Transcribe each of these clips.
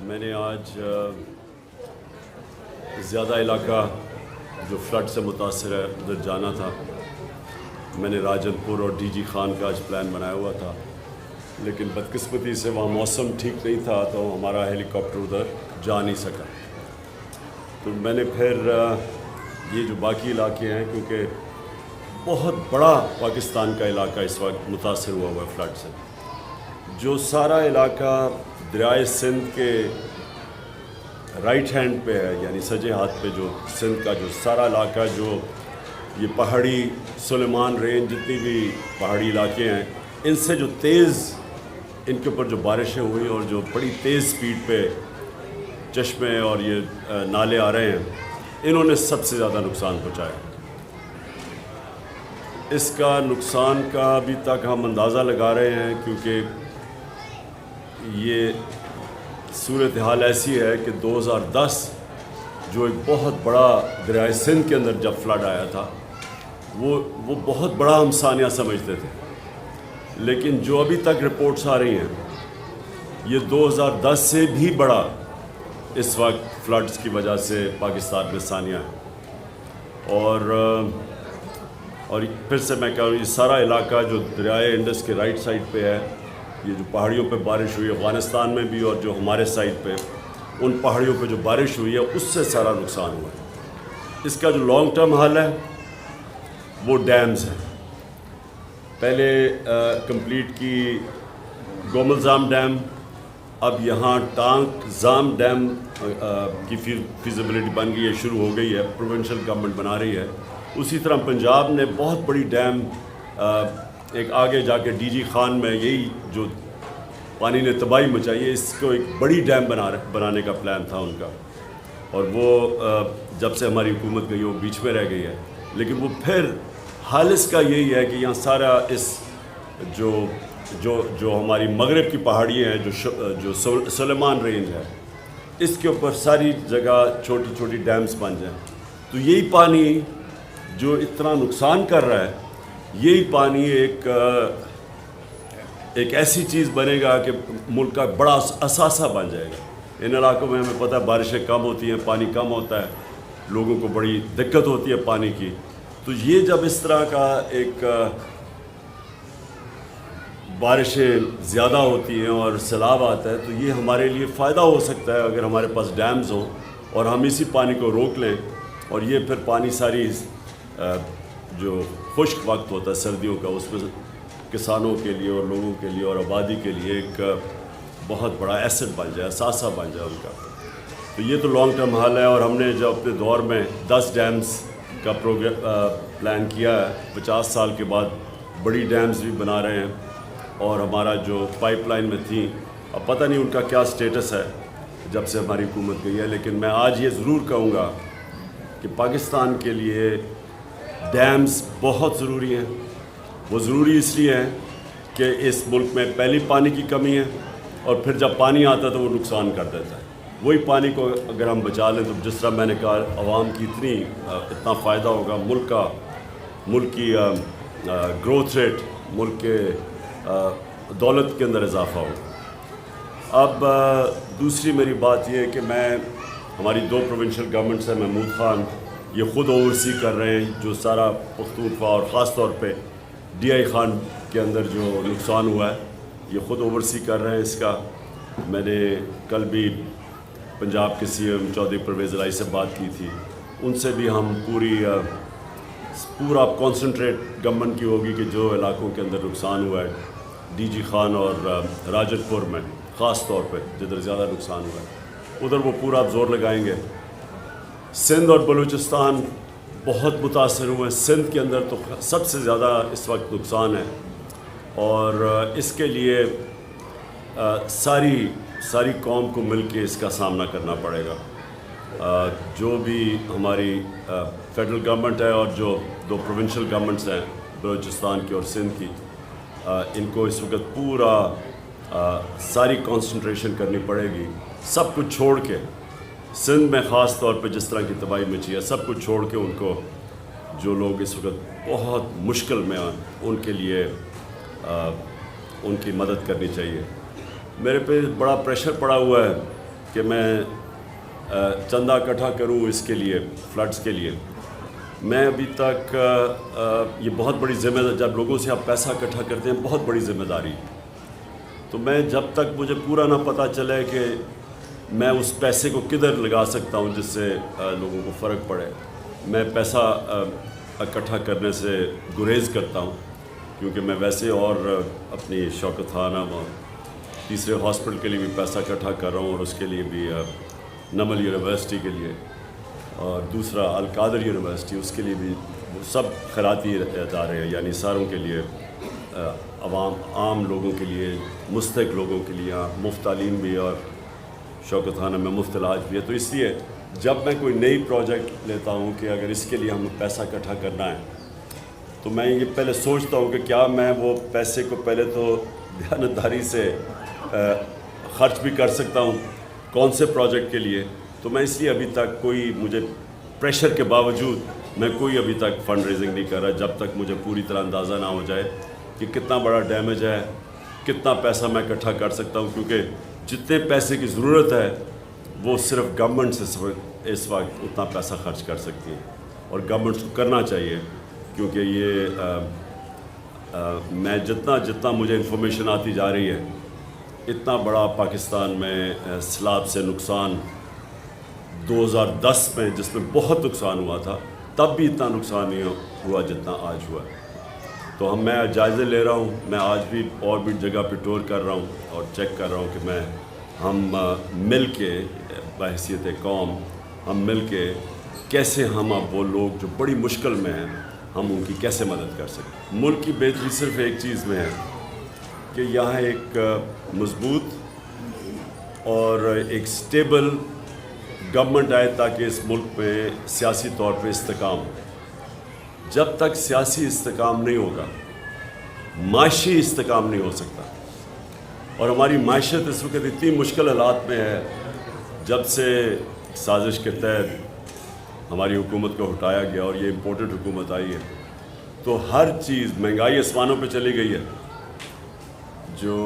میں نے آج زیادہ علاقہ جو فلڈ سے متاثر ہے ادھر جانا تھا. میں نے راجن پور اور ڈی جی خان کا آج پلان بنایا ہوا تھا، لیکن بدقسمتی سے وہاں موسم ٹھیک نہیں تھا تو ہمارا ہیلی کاپٹر ادھر جا نہیں سکا. تو میں نے پھر یہ جو باقی علاقے ہیں، کیونکہ بہت بڑا پاکستان کا علاقہ اس وقت متاثر ہوا ہے فلڈ سے، جو سارا علاقہ دریائے سندھ کے رائٹ ہینڈ پہ ہے، یعنی سجے ہاتھ پہ جو سندھ کا جو سارا علاقہ، جو یہ پہاڑی سلیمان رینج جتنی بھی پہاڑی علاقے ہیں، ان سے جو تیز ان کے اوپر جو بارشیں ہوئی اور جو بڑی تیز سپیڈ پہ چشمے اور یہ نالے آ رہے ہیں، انہوں نے سب سے زیادہ نقصان پہنچایا. اس کا نقصان کا ابھی تک ہم اندازہ لگا رہے ہیں، کیونکہ یہ صورتحال ایسی ہے کہ 2010 جو ایک بہت بڑا دریائے سندھ کے اندر جب فلڈ آیا تھا، وہ بہت بڑا ہم سانیہ سمجھتے تھے، لیکن جو ابھی تک رپورٹس آ رہی ہیں یہ 2010 سے بھی بڑا اس وقت فلڈز کی وجہ سے پاکستان میں سانیہ ہے. اور پھر سے میں کہہ رہا ہوں، یہ سارا علاقہ جو دریائے انڈس کے رائٹ سائڈ پہ ہے، یہ جو پہاڑیوں پہ بارش ہوئی ہے افغانستان میں بھی، اور جو ہمارے سائڈ پہ ان پہاڑیوں پہ جو بارش ہوئی ہے اس سے سارا نقصان ہوا ہے. اس کا جو لانگ ٹرم حل ہے وہ ڈیمز ہیں. پہلے کمپلیٹ کی گوملزام ڈیم، اب یہاں ٹانک زام ڈیم کی فیزیبلٹی بن گئی ہے، شروع ہو گئی ہے، پروونشل گورنمنٹ بنا رہی ہے. اسی طرح پنجاب نے بہت بڑی ڈیم ایک آگے جا کے ڈی جی خان میں، یہی جو پانی نے تباہی مچائی ہے، اس کو ایک بڑی ڈیم بنانے کا پلان تھا ان کا، اور وہ جب سے ہماری حکومت گئی وہ بیچ میں رہ گئی ہے. لیکن وہ پھر حال اس کا یہی ہے کہ یہاں سارا اس جو ہماری مغرب کی پہاڑی ہیں، جو سلیمان رینج ہے، اس کے اوپر ساری جگہ چھوٹی چھوٹی ڈیمز بن جائیں، تو یہی پانی جو اتنا نقصان کر رہا ہے، یہی پانی ایک ایسی چیز بنے گا کہ ملک کا بڑا اثاثہ بن جائے گا. ان علاقوں میں ہمیں پتہ ہے بارشیں کم ہوتی ہیں، پانی کم ہوتا ہے، لوگوں کو بڑی دقت ہوتی ہے پانی کی. تو یہ جب اس طرح کا ایک بارشیں زیادہ ہوتی ہیں اور سیلاب آتا ہے، تو یہ ہمارے لیے فائدہ ہو سکتا ہے اگر ہمارے پاس ڈیمز ہوں اور ہم اسی پانی کو روک لیں، اور یہ پھر پانی ساری جو خشک وقت ہوتا ہے سردیوں کا، اس میں کسانوں کے لیے اور لوگوں کے لیے اور آبادی کے لیے ایک بہت بڑا ایسٹ بن جائے، اثاثہ بن جائے ان کا. تو یہ تو لانگ ٹرم حل ہے. اور ہم نے جو اپنے دور میں 10 ڈیمز کا پلان کیا ہے، 50 سال کے بعد بڑی ڈیمز بھی بنا رہے ہیں. اور ہمارا جو پائپ لائن میں تھیں، اب پتہ نہیں ان کا کیا سٹیٹس ہے جب سے ہماری حکومت گئی ہے، لیکن میں آج یہ ضرور کہوں گا کہ پاکستان کے لیے ڈیمز بہت ضروری ہیں. وہ ضروری اس لیے ہیں کہ اس ملک میں پہلی پانی کی کمی ہے، اور پھر جب پانی آتا ہے تو وہ نقصان کر دیتا ہے. وہی پانی کو اگر ہم بچا لیں تو جس طرح میں نے کہا، عوام کی اتنا فائدہ ہوگا، ملک کی گروتھ ریٹ، ملک کے دولت کے اندر اضافہ ہوگا. اب دوسری میری بات یہ ہے کہ ہماری 2 پروونشل گورنمنٹس ہیں، محمود خان یہ خود اوورسی کر رہے ہیں جو سارا پختونخوا اور خاص طور پہ ڈی آئی خان کے اندر جو نقصان ہوا ہے، یہ خود اوورسی کر رہے ہیں اس کا. میں نے کل بھی پنجاب کے سی ایم چودھری پرویز الہی سے بات کی تھی، ان سے بھی ہم پورا کانسنٹریٹ گورنمنٹ کی ہوگی کہ جو علاقوں کے اندر نقصان ہوا ہے، ڈی جی خان اور راجن پور میں خاص طور پہ جدھر زیادہ نقصان ہوا ہے، ادھر وہ پورا زور لگائیں گے. سندھ اور بلوچستان بہت متاثر ہوئے ہیں. سندھ کے اندر تو سب سے زیادہ اس وقت نقصان ہے، اور اس کے لیے ساری قوم کو مل کے اس کا سامنا کرنا پڑے گا. جو بھی ہماری فیڈرل گورنمنٹ ہے اور جو 2 پروونشل گورنمنٹس ہیں بلوچستان کی اور سندھ کی، ان کو اس وقت پورا ساری کنسنٹریشن کرنی پڑے گی. سب کچھ چھوڑ کے، سندھ میں خاص طور پہ جس طرح کی تباہی مچی ہے، سب کچھ چھوڑ کے ان کو، جو لوگ اس وقت بہت مشکل میں ہیں، ان کے لیے ان کی مدد کرنی چاہیے. میرے پہ بڑا پریشر پڑا ہوا ہے کہ میں چندہ اکٹھا کروں اس کے لیے فلڈز کے لیے. میں ابھی تک یہ بہت بڑی ذمہ داری، جب لوگوں سے آپ پیسہ اکٹھا کرتے ہیں بہت بڑی ذمہ داری، تو میں جب تک مجھے پورا نہ پتہ چلے کہ میں اس پیسے کو کدھر لگا سکتا ہوں جس سے لوگوں کو فرق پڑے، میں پیسہ اکٹھا کرنے سے گریز کرتا ہوں. کیونکہ میں ویسے اور اپنی شوکت خانم اور تیسرے ہاسپٹل کے لیے بھی پیسہ اکٹھا کر رہا ہوں، اور اس کے لیے بھی نمل یونیورسٹی کے لیے، اور دوسرا القادر یونیورسٹی، اس کے لیے بھی سب خیراتی ادارے ہیں، یعنی ساروں کے لیے، عام لوگوں کے لیے، مستحق لوگوں کے لیے مفت تعلیم بھی، اور شوکت خانہ میں مفت علاج بھی ہے. تو اس لیے جب میں کوئی نئی پروجیکٹ لیتا ہوں کہ اگر اس کے لیے ہمیں پیسہ اکٹھا کرنا ہے، تو میں یہ پہلے سوچتا ہوں کہ کیا میں وہ پیسے کو پہلے تو دیانتداری سے خرچ بھی کر سکتا ہوں کون سے پروجیکٹ کے لیے. تو میں اس لیے ابھی تک کوئی، مجھے پریشر کے باوجود میں کوئی ابھی تک فنڈ ریزنگ نہیں کر رہا جب تک مجھے پوری طرح اندازہ نہ ہو جائے کہ کتنا بڑا ڈیمیج ہے، کتنا پیسہ میں اکٹھا کر سکتا ہوں. کیونکہ جتنے پیسے کی ضرورت ہے وہ صرف گورنمنٹ سے اس وقت اتنا پیسہ خرچ کر سکتی ہے، اور گورنمنٹ کو کرنا چاہیے. کیونکہ یہ میں جتنا مجھے انفارمیشن آتی جا رہی ہے، اتنا بڑا پاکستان میں سیلاب سے نقصان 2010 میں، جس میں بہت نقصان ہوا تھا، تب بھی اتنا نقصان نہیں ہوا جتنا آج ہوا. تو میں جائزے لے رہا ہوں، میں آج بھی اور بھی جگہ پہ ٹور کر رہا ہوں اور چیک کر رہا ہوں کہ ہم مل کے بحیثیت قوم، ہم مل کے کیسے ہم اب وہ لوگ جو بڑی مشکل میں ہیں، ہم ان کی کیسے مدد کر سکیں. ملک کی بہتری صرف ایک چیز میں ہے کہ یہاں ایک مضبوط اور ایک سٹیبل گورنمنٹ آئے تاکہ اس ملک میں سیاسی طور پہ استحکام ہو. جب تک سیاسی استحکام نہیں ہوگا، معاشی استحکام نہیں ہو سکتا. اور ہماری معیشت اس وقت اتنی مشکل حالات میں ہے، جب سے سازش کے تحت ہماری حکومت کو ہٹایا گیا اور یہ امپورٹڈ حکومت آئی ہے، تو ہر چیز مہنگائی آسمانوں پہ چلی گئی ہے. جو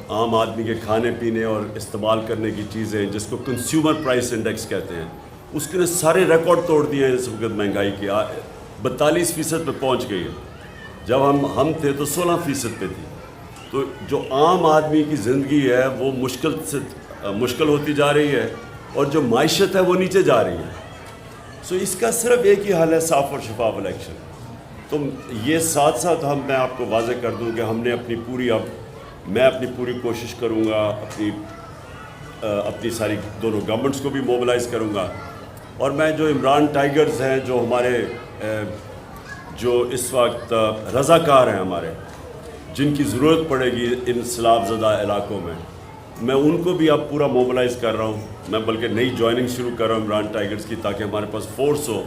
عام آدمی کے کھانے پینے اور استعمال کرنے کی چیزیں، جس کو کنزیومر پرائس انڈیکس کہتے ہیں، اس کے نے سارے ریکارڈ توڑ دیے ہیں. اس وقت مہنگائی کی 42% پہ پہنچ گئی ہے. جب ہم تھے تو 16% پہ تھی. تو جو عام آدمی کی زندگی ہے وہ مشکل ہوتی جا رہی ہے، اور جو معیشت ہے وہ نیچے جا رہی ہے. سو اس کا صرف ایک ہی حل ہے، صاف اور شفاف الیکشن. تو یہ ساتھ ساتھ میں آپ کو واضح کر دوں کہ ہم نے میں اپنی پوری کوشش کروں گا، اپنی ساری دونوں گورنمنٹس کو بھی موبلائز کروں گا. اور میں جو عمران ٹائیگرز ہیں، جو ہمارے جو اس وقت رضاکار ہیں ہمارے، جن کی ضرورت پڑے گی ان سیلاب زدہ علاقوں میں ان کو بھی اب پورا موبلائز کر رہا ہوں. میں بلکہ نئی جوائننگ شروع کر رہا ہوں عمران ٹائیگرز کی، تاکہ ہمارے پاس فورس ہو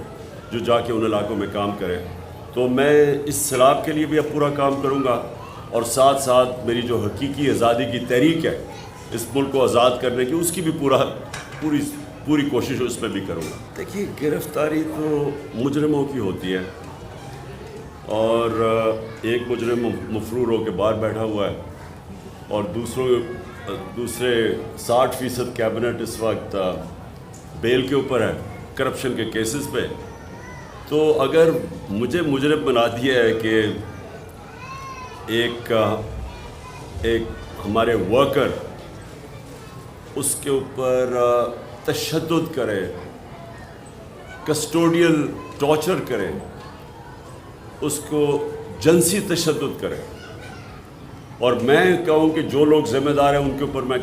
جو جا کے ان علاقوں میں کام کرے. تو میں اس سیلاب کے لیے بھی اب پورا کام کروں گا، اور ساتھ ساتھ میری جو حقیقی آزادی کی تحریک ہے اس ملک کو آزاد کرنے کی، اس کی بھی پوری کوشش اس میں بھی کروں گا. دیکھیے، گرفتاری تو مجرموں کی ہوتی ہے، اور ایک مجرم مفرور ہو کے باہر بیٹھا ہوا ہے، اور دوسرے 60% کیبنٹ اس وقت بیل کے اوپر ہے کرپشن کے کیسز پہ. تو اگر مجھے مجرم بنا دیا ہے کہ ایک ہمارے ورکر اس کے اوپر تشدد کرے، کسٹوڈیل ٹارچر کرے، اس کو جنسی تشدد کرے، اور میں کہوں کہ جو لوگ ذمہ دار ہیں ان کے اوپر میں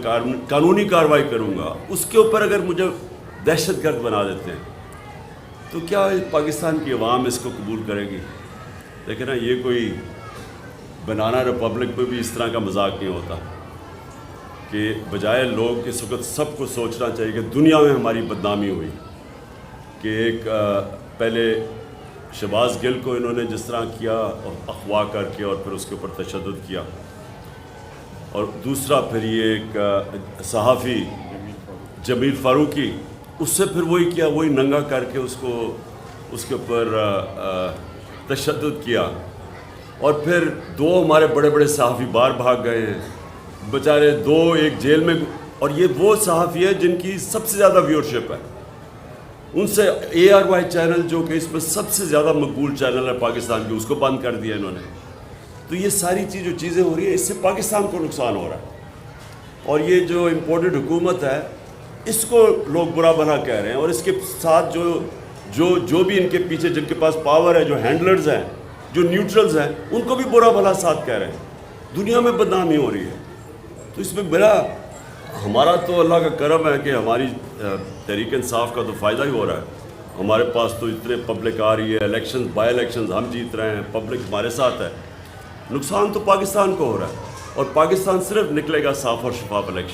قانونی کارروائی کروں گا، اس کے اوپر اگر مجھے دہشت گرد بنا دیتے ہیں، تو کیا پاکستان کی عوام اس کو قبول کرے گی؟ لیکن نا، یہ کوئی بنانا ریپبلک میں بھی اس طرح کا مذاق نہیں ہوتا کہ بجائے لوگ اس وقت سب کو سوچنا چاہیے کہ دنیا میں ہماری بدنامی ہوئی کہ ایک پہلے شہباز گل کو انہوں نے جس طرح کیا اور اغوا کر کے اور پھر اس کے اوپر تشدد کیا، اور دوسرا پھر یہ ایک صحافی جمیل فاروقی، اس سے پھر وہی کیا، وہی ننگا کر کے اس کے اوپر تشدد کیا. اور پھر 2 ہمارے بڑے بڑے صحافی باہر بھاگ گئے ہیں بیچارے، 2 ایک جیل میں اور یہ وہ صحافی ہے جن کی سب سے زیادہ ویورشپ ہے. ان سے ARY چینل جو کہ اس میں سب سے زیادہ مقبول چینل ہے پاکستان کی، اس کو بند کر دیا انہوں نے. تو یہ ساری چیزیں ہو رہی ہیں، اس سے پاکستان کو نقصان ہو رہا ہے. اور یہ جو امپورٹڈ حکومت ہے اس کو لوگ برا بھلا کہہ رہے ہیں، اور اس کے ساتھ جو بھی ان کے پیچھے جن کے پاس پاور ہے، جو ہینڈلرز ہیں، جو نیوٹرلز ہیں، ان کو بھی برا بھلا ساتھ کہہ رہے ہیں. دنیا میں بدنامی ہو رہی ہے. تو اس میں ہمارا تو اللہ کا کرم ہے کہ ہماری تحریک انصاف کا تو فائدہ ہی ہو رہا ہے. ہمارے پاس تو اتنے پبلک آ رہی ہے، الیکشنز بائی الیکشنز ہم جیت رہے ہیں، پبلک ہمارے ساتھ ہے. نقصان تو پاکستان کو ہو رہا ہے، اور پاکستان صرف نکلے گا صاف اور شفاف الیکشن.